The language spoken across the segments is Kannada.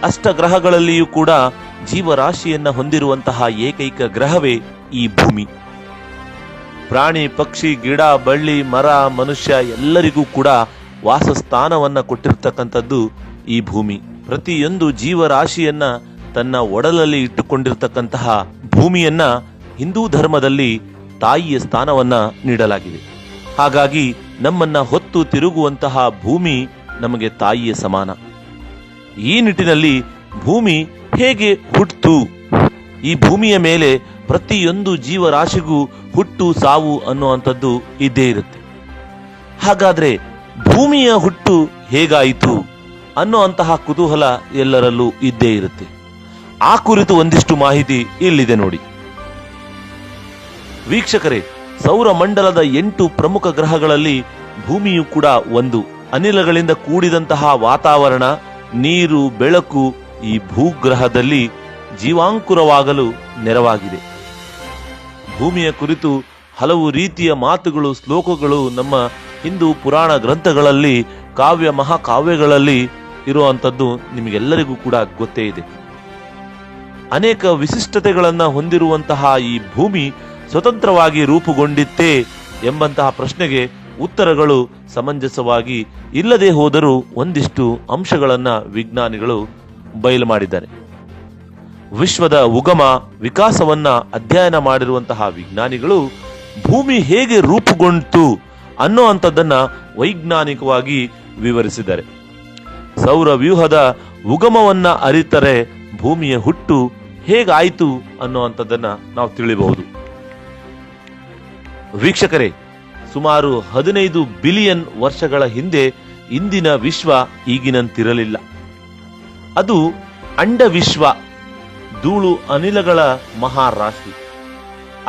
ಅಷ್ಟಗ್ರಹಗಳಲ್ಲಿಯೂ ಕೂಡ ಜೀವರಾಶಿಯನ್ನ ಹೊಂದಿರುವಂತಹ ಏಕೈಕ ಗ್ರಹವೇ ಈ ಭೂಮಿ. ಪ್ರಾಣಿ, ಪಕ್ಷಿ, ಗಿಡ, ಬಳ್ಳಿ, ಮರ, ಮನುಷ್ಯ ಎಲ್ಲರಿಗೂ ಕೂಡ ವಾಸಸ್ಥಾನವನ್ನ ಕೊಟ್ಟಿರ್ತಕ್ಕಂಥದ್ದು ಈ ಭೂಮಿ. ಪ್ರತಿಯೊಂದು ಜೀವರಾಶಿಯನ್ನ ತನ್ನ ಒಡಲಲ್ಲಿ ಇಟ್ಟುಕೊಂಡಿರ್ತಕ್ಕಂತಹ ಭೂಮಿಯನ್ನ ಹಿಂದೂ ಧರ್ಮದಲ್ಲಿ ತಾಯಿಯ ಸ್ಥಾನವನ್ನ ನೀಡಲಾಗಿದೆ. ಹಾಗಾಗಿ ನಮ್ಮನ್ನ ಹೊತ್ತು ತಿರುಗುವಂತಹ ಭೂಮಿ ನಮಗೆ ತಾಯಿಯ ಸಮಾನ. ಈ ನಿಟ್ಟಿನಲ್ಲಿ ಭೂಮಿ ಹೇಗೆ ಹುಟ್ಟಿತು? ಈ ಭೂಮಿಯ ಮೇಲೆ ಪ್ರತಿಯೊಂದು ಜೀವರಾಶಿಗೂ ಹುಟ್ಟು ಸಾವು ಅನ್ನುವಂಥದ್ದು ಇದ್ದೇ ಇರುತ್ತೆ. ಹಾಗಾದ್ರೆ ಭೂಮಿಯ ಹುಟ್ಟು ಹೇಗಾಯಿತು ಅನ್ನುವಂತಹ ಕುತೂಹಲ ಎಲ್ಲರಲ್ಲೂ ಇದ್ದೇ ಇರುತ್ತೆ. ಆ ಕುರಿತು ಒಂದಿಷ್ಟು ಮಾಹಿತಿ ಇಲ್ಲಿದೆ ನೋಡಿ. ವೀಕ್ಷಕರೇ, ಸೌರಮಂಡಲದ 8 ಪ್ರಮುಖ ಗ್ರಹಗಳಲ್ಲಿ ಭೂಮಿಯು ಕೂಡ ಒಂದು. ಅನಿಲಗಳಿಂದ ಕೂಡಿದಂತಹ ವಾತಾವರಣ, ನೀರು, ಬೆಳಕು ಈ ಭೂಗ್ರಹದಲ್ಲಿ ಜೀವಾಂಕುರವಾಗಲು ನೆರವಾಗಿದೆ. ಭೂಮಿಯ ಕುರಿತು ಹಲವು ರೀತಿಯ ಮಾತುಗಳು, ಶ್ಲೋಕಗಳು ನಮ್ಮ ಹಿಂದೂ ಪುರಾಣ ಗ್ರಂಥಗಳಲ್ಲಿ, ಕಾವ್ಯ ಮಹಾಕಾವ್ಯಗಳಲ್ಲಿ ಇರುವಂಥದ್ದು ನಿಮಗೆಲ್ಲರಿಗೂ ಕೂಡ ಗೊತ್ತೇ ಇದೆ. ಅನೇಕ ವಿಶಿಷ್ಟತೆಗಳನ್ನು ಹೊಂದಿರುವಂತಹ ಈ ಭೂಮಿ ಸ್ವತಂತ್ರವಾಗಿ ರೂಪುಗೊಂಡಿತ್ತೇ ಎಂಬಂತಹ ಪ್ರಶ್ನೆಗೆ ಉತ್ತರಗಳು ಸಮಂಜಸವಾಗಿ ಇಲ್ಲದೆ ಹೋದರೂ ಒಂದಿಷ್ಟು ಅಂಶಗಳನ್ನು ವಿಜ್ಞಾನಿಗಳು ಬಯಲು ಮಾಡಿದ್ದಾರೆ. ವಿಶ್ವದ ಉಗಮ ವಿಕಾಸವನ್ನ ಅಧ್ಯಯನ ಮಾಡಿರುವಂತಹ ವಿಜ್ಞಾನಿಗಳು ಭೂಮಿ ಹೇಗೆ ರೂಪುಗೊಂಡಿತು ಅನ್ನೋ ಅಂಥದ್ದನ್ನ ವೈಜ್ಞಾನಿಕವಾಗಿ ವಿವರಿಸಿದ್ದಾರೆ. ಸೌರ ವ್ಯೂಹದ ಉಗಮವನ್ನ ಅರಿತರೆ ಭೂಮಿಯ ಹುಟ್ಟು ಹೇಗಾಯಿತು ಅನ್ನುವಂಥದ್ದನ್ನ ನಾವು ತಿಳಿಬಹುದು. ವೀಕ್ಷಕರೇ, ಸುಮಾರು 15 ಬಿಲಿಯನ್ ವರ್ಷಗಳ ಹಿಂದೆ ಇಂದಿನ ವಿಶ್ವ ಈಗಿನಂತಿರಲಿಲ್ಲ. ಅದು ಅಂಡವಿಶ್ವ, ಧೂಳು ಅನಿಲಗಳ ಮಹಾರಾಶಿ.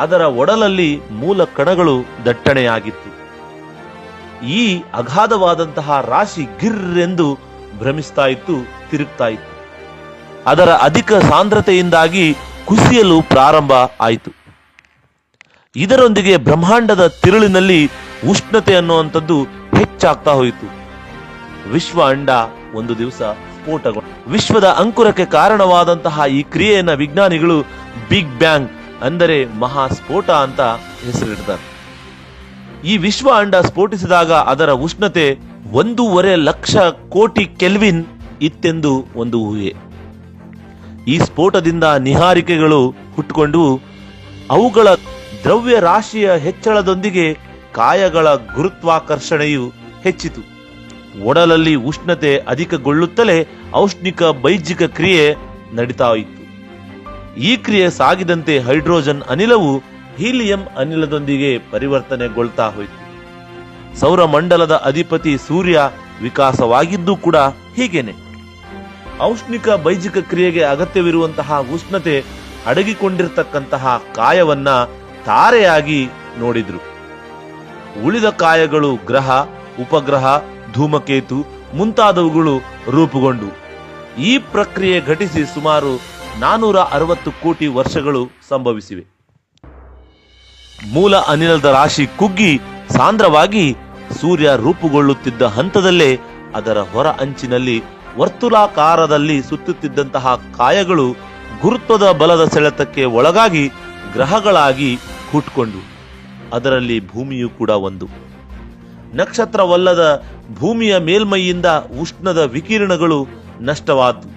ಅದರ ಒಡಲಲ್ಲಿ ಮೂಲ ಕಣಗಳು ದಟ್ಟಣೆಯಾಗಿತ್ತು. ಈ ಅಗಾಧವಾದಂತಹ ರಾಶಿ ಗಿರ್ರೆಂದು ಭ್ರಮಿಸ್ತಾ ಇತ್ತು, ತಿರುಗ್ತಾ ಇತ್ತು. ಅದರ ಅಧಿಕ ಸಾಂದ್ರತೆಯಿಂದಾಗಿ ಕುಸಿಯಲು ಪ್ರಾರಂಭ ಆಯಿತು. ಇದರೊಂದಿಗೆ ಬ್ರಹ್ಮಾಂಡದ ತಿರುಳಿನಲ್ಲಿ ಉಷ್ಣತೆ ಅನ್ನುವಂಥದ್ದು ಹೆಚ್ಚಾಗ್ತಾ ಹೋಯಿತು. ವಿಶ್ವ ಅಂಡ ಒಂದು ದಿವಸ ಸ್ಫೋಟಗೊಂಡ. ವಿಶ್ವದ ಅಂಕುರಕ್ಕೆ ಕಾರಣವಾದಂತಹ ಈ ಕ್ರಿಯೆಯನ್ನ ವಿಜ್ಞಾನಿಗಳು ಬಿಗ್ ಬ್ಯಾಂಗ್ ಅಂದರೆ ಮಹಾಸ್ಫೋಟ ಅಂತ ಹೆಸರಿಡ್ತಾರೆ. ಈ ವಿಶ್ವ ಅಂಡ ಸ್ಫೋಟಿಸಿದಾಗ ಅದರ ಉಷ್ಣತೆ 1.5 ಲಕ್ಷ ಕೋಟಿ ಕೆಲ್ವಿನ್ ಇತ್ತೆಂದು ಒಂದು ಊಹೆ. ಈ ಸ್ಫೋಟದಿಂದ ನಿಹಾರಿಕೆಗಳು ಹುಟ್ಟುಕೊಂಡು ಅವುಗಳ ದ್ರವ್ಯ ರಾಶಿಯ ಹೆಚ್ಚಳದೊಂದಿಗೆ ಕಾಯಗಳ ಗುರುತ್ವಾಕರ್ಷಣೆಯು ಹೆಚ್ಚಿತು. ಒಡಲಲ್ಲಿ ಉಷ್ಣತೆ ಅಧಿಕಗೊಳ್ಳುತ್ತಲೇ ಔಷ್ಣಿಕ ಬೈಜಿಕ ಕ್ರಿಯೆ ನಡೀತಾ ಇತ್ತು. ಈ ಕ್ರಿಯೆ ಸಾಗಿದಂತೆ ಹೈಡ್ರೋಜನ್ ಅನಿಲವು ಹೀಲಿಯಂ ಅನಿಲದೊಂದಿಗೆ ಪರಿವರ್ತನೆಗೊಳ್ತಾ ಹೋಯಿತು. ಸೌರಮಂಡಲದ ಅಧಿಪತಿ ಸೂರ್ಯ ವಿಕಾಸವಾಗಿದ್ದು ಕೂಡ ಹೀಗೇನೆ. ಔಷ್ಣಿಕ ಬೈಜಿಕ ಕ್ರಿಯೆಗೆ ಅಗತ್ಯವಿರುವಂತಹ ಉಷ್ಣತೆ ಅಡಗಿಕೊಂಡಿರ್ತಕ್ಕಂತಹ ಕಾಯವನ್ನ ತಾರೆಯಾಗಿ ನೋಡಿದ್ರು. ಉಳಿದ ಕಾಯಗಳು ಗ್ರಹ, ಉಪಗ್ರಹ, ಧೂಮಕೇತು ಮುಂತಾದವುಗಳು ರೂಪುಗೊಂಡು ಈ ಪ್ರಕ್ರಿಯೆ ಘಟಿಸಿ ಸುಮಾರು 460 ಕೋಟಿ ವರ್ಷಗಳು ಸಂಭವಿಸಿವೆ. ಮೂಲ ಅನಿಲದ ರಾಶಿ ಕುಗ್ಗಿ ಸಾಂದ್ರವಾಗಿ ಸೂರ್ಯ ರೂಪುಗೊಳ್ಳುತ್ತಿದ್ದ ಹಂತದಲ್ಲೇ ಅದರ ಹೊರ ಅಂಚಿನಲ್ಲಿ ವರ್ತುಲಾಕಾರದಲ್ಲಿ ಸುತ್ತುತ್ತಿದ್ದಂತಹ ಕಾಯಗಳು ಗುರುತ್ವದ ಬಲದ ಸೆಳೆತಕ್ಕೆ ಒಳಗಾಗಿ ಗ್ರಹಗಳಾಗಿ ಹುಟ್ಟುಕೊಂಡು ಅದರಲ್ಲಿ ಭೂಮಿಯು ಕೂಡ ಒಂದು. ನಕ್ಷತ್ರವಲ್ಲದ ಭೂಮಿಯ ಮೇಲ್ಮೈಯಿಂದ ಉಷ್ಣದ ವಿಕಿರಣಗಳು ನಷ್ಟವಾದವು.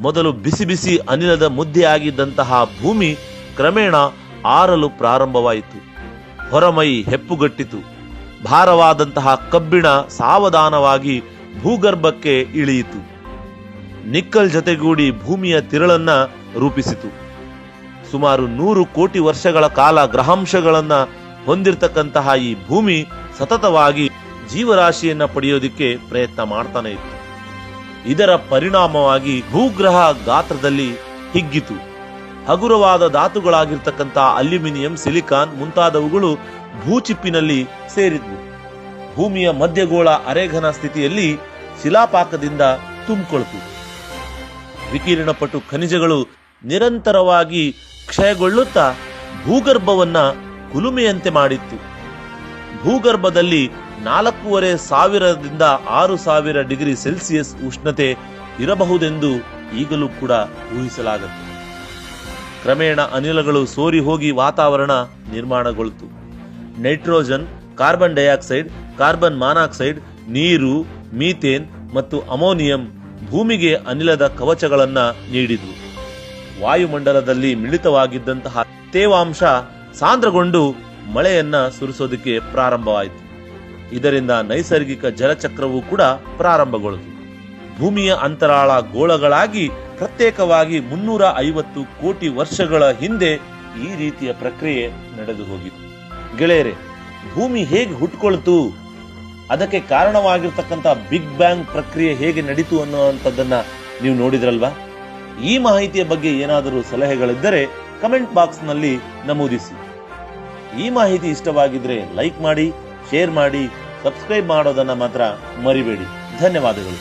ಮೊದಲು ಬಿಸಿ ಬಿಸಿ ಅನಿಲದ ಮುದ್ದೆಯಾಗಿದ್ದಂತಹ ಭೂಮಿ ಕ್ರಮೇಣ ಆರಲು ಪ್ರಾರಂಭವಾಯಿತು. ಹೊರಮೈ ಹೆಪ್ಪುಗಟ್ಟಿತು. ಭಾರವಾದಂತಹ ಕಬ್ಬಿಣ ಸಾವಧಾನವಾಗಿ ಭೂಗರ್ಭಕ್ಕೆ ಇಳಿಯಿತು. ನಿಕ್ಕಲ್ ಜೊತೆಗೂಡಿ ಭೂಮಿಯ ತಿರುಳನ್ನ ರೂಪಿಸಿತು. ಸುಮಾರು 100 ಕೋಟಿ ವರ್ಷಗಳ ಕಾಲ ಗ್ರಹಾಂಶಗಳನ್ನ ಹೊಂದಿರತಕ್ಕಂತಹ ಈ ಭೂಮಿ ಸತತವಾಗಿ ಜೀವರಾಶಿಯನ್ನ ಪಡೆಯೋದಿಕ್ಕೆ ಪ್ರಯತ್ನ ಮಾಡ್ತಾನೆ ಇತ್ತು. ಇದರ ಪರಿಣಾಮವಾಗಿ ಭೂಗ್ರಹ ಗಾತ್ರದಲ್ಲಿ ಹಿಗ್ಗಿತು. ಹಗುರವಾದ ಧಾತುಗಳಾಗಿರ್ತಕ್ಕಂಥ ಅಲ್ಯೂಮಿನಿಯಂ, ಸಿಲಿಕಾನ್ ಮುಂತಾದವುಗಳು ಭೂಚಿಪ್ಪಿನಲ್ಲಿ ಸೇರಿದ್ವು. ಭೂಮಿಯ ಮಧ್ಯಗೋಳ ಅರೆಘನ ಸ್ಥಿತಿಯಲ್ಲಿ ಶಿಲಾಪಾಕದಿಂದ ತುಂಬಿಕೊಳ್ತು. ವಿಕಿರಣಪಟು ಖನಿಜಗಳು ನಿರಂತರವಾಗಿ ಕ್ಷಯಗೊಳ್ಳುತ್ತಾ ಭೂಗರ್ಭವನ್ನ ಕುಲುಮೆಯಂತೆ ಮಾಡಿತ್ತು. ಭೂಗರ್ಭದಲ್ಲಿ 4,500 ದಿಂದ 6,000 ಡಿಗ್ರಿ ಸೆಲ್ಸಿಯಸ್ ಉಷ್ಣತೆ ಇರಬಹುದೆಂದು ಈಗಲೂ ಕೂಡ ಊಹಿಸಲಾಗುತ್ತೆ. ಕ್ರಮೇಣ ಅನಿಲಗಳು ಸೋರಿ ಹೋಗಿ ವಾತಾವರಣ ನಿರ್ಮಾಣಗೊಳ್ತು. Nitrogen, carbon dioxide, carbon monoxide, ನೀರು, ಮೀಥೇನ್ ಮತ್ತು ಅಮೋನಿಯಂ ಭೂಮಿಗೆ ಅನಿಲದ ಕವಚಗಳನ್ನ ನೀಡಿದ್ವು. ವಾಯುಮಂಡಲದಲ್ಲಿ ಮಿಳಿತವಾಗಿದ್ದಂತಹ ತೇವಾಂಶ ಸಾಂದ್ರಗೊಂಡು ಮಳೆಯನ್ನ ಸುರಿಸೋದಕ್ಕೆ ಪ್ರಾರಂಭವಾಯಿತು. ಇದರಿಂದ ನೈಸರ್ಗಿಕ ಜಲಚಕ್ರವೂ ಕೂಡ ಪ್ರಾರಂಭಗೊಳ್ತು. ಭೂಮಿಯ ಅಂತರಾಳ ಗೋಳಗಳಾಗಿ ಪ್ರತ್ಯೇಕವಾಗಿ 350 ಕೋಟಿ ವರ್ಷಗಳ ಹಿಂದೆ ಈ ರೀತಿಯ ಪ್ರಕ್ರಿಯೆ ನಡೆದು ಹೋಗಿತ್ತು. ಗೆಳೆಯರೆ, ಭೂಮಿ ಹೇಗೆ ಹುಟ್ಕೊಳ್ತು, ಅದಕ್ಕೆ ಕಾರಣವಾಗಿರ್ತಕ್ಕಂಥ ಬಿಗ್ ಬ್ಯಾಂಗ್ ಪ್ರಕ್ರಿಯೆ ಹೇಗೆ ನಡೀತು ಅನ್ನುವಂಥದ್ದನ್ನ ನೀವು ನೋಡಿದ್ರಲ್ವಾ? ಈ ಮಾಹಿತಿಯ ಬಗ್ಗೆ ಏನಾದರೂ ಸಲಹೆಗಳಿದ್ದರೆ ಕಮೆಂಟ್ ಬಾಕ್ಸ್ ನಲ್ಲಿ ನಮೂದಿಸಿ. ಈ ಮಾಹಿತಿ ಇಷ್ಟವಾಗಿದ್ರೆ ಲೈಕ್ ಮಾಡಿ, ಶೇರ್ ಮಾಡಿ, ಸಬ್ಸ್ಕ್ರೈಬ್ ಮಾಡೋದನ್ನ ಮಾತ್ರ ಮರಿಬೇಡಿ. ಧನ್ಯವಾದಗಳು.